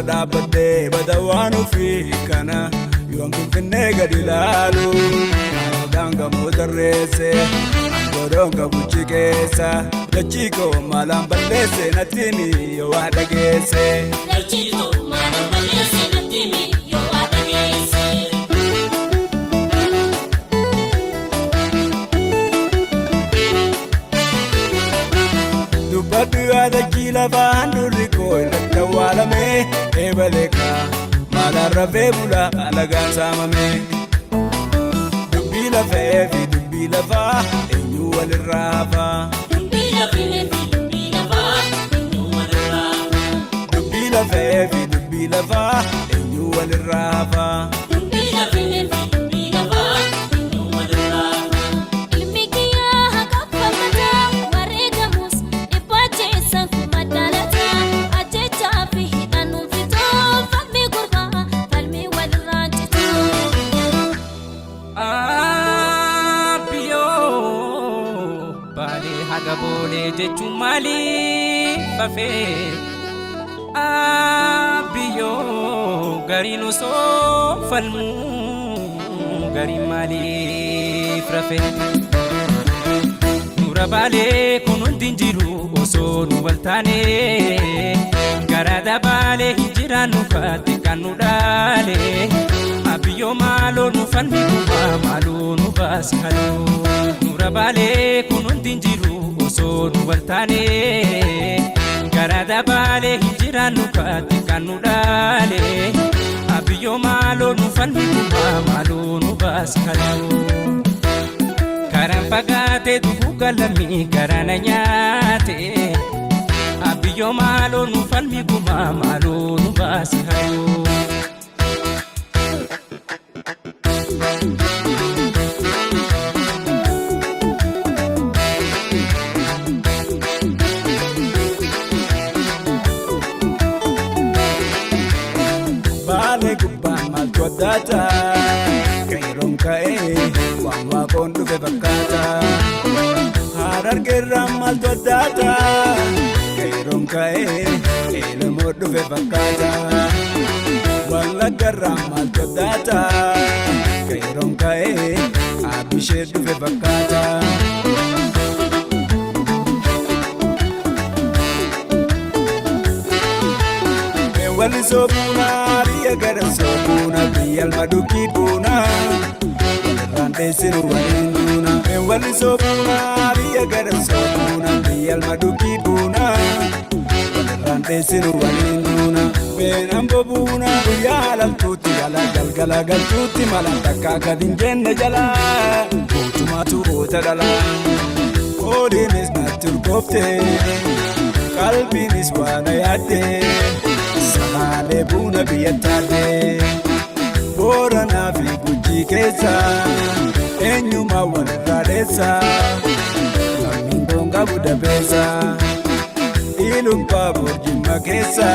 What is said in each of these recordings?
dhaabbattee badawwaanuu fi kana yoom finfinnee gadi laalu daangaa mootarreesse godhoon qabuchi keessa dachii koo maalaan balleesse nattiimi yoo waa dhageesse dachii koo maalaan balleesse nattiimi yoo waa dhageesse dubbaddu yaada lafaan durri koo irratti awwaalame eebaleeka maalaan rafee bula alagaan saamame dubbii lafee fi dubbii lafaa eenyu walirraa hafa dubbii lafee fi dubbii lafaa eenyu walirraa hafa dubbii lafee fi dubbii lafaa eenyu walirraa hafa dubbii lafee fi dubbii lafaa eenyu walirraa hafa ilmi kiyyaa haqa falmataa wareegamus dhibbacheessa kumadaalata ajjechaa fi hidhanuu fitoo falmi gurbaa falmi walirraa cituu Gabole jechuun maaliif hafee abiyyoo gariin osoo falmuu gariin maaliif rafee nura baalee kun hundi hin jiru osoo nu waltaanee gara dabaalee hin jiraannu kaatti kan nu dhaalee abiyyoo maaloo nu falmi gubaa maaloo nu baasi haloo nura baalee kun hundi hin jiru osoo nu waltaanee gara dabaalee hin jiraannu kaatti kan nu dhaalee abiyyoo maaloo nu falmi gubaa maaloo nu baasi haloo karaan fagaatee dhufuu galamii garana nyaate abiyyoo maaloo nu falmi gubaa maaloo nu baasi haloo Data, kairon kae, wama kondu fe bakata. Harar geram mal to data, kairon kae, ele modu fe bakata. Wala geram mal to data, kairon kae, abishe du fe bakata. Wali sobuna, riya garan sobuna, biyal maduki buna. Rande sinu walinduna. Wali sobuna, riya garan sobuna, biyal maduki buna. Rande sinu walinduna. Benambo buna, biyal tuti ala galgala galtuti malantaka kadinjenne jala. Botumatu botadala. Odinis naturkofte, kalbinis wana yate. Samale buna biyatade Borana fi guji kesa Enyuma wanradesa Kamindonga budabesa Ilumpa burjima kesa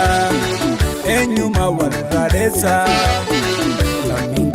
Enyuma wanradesa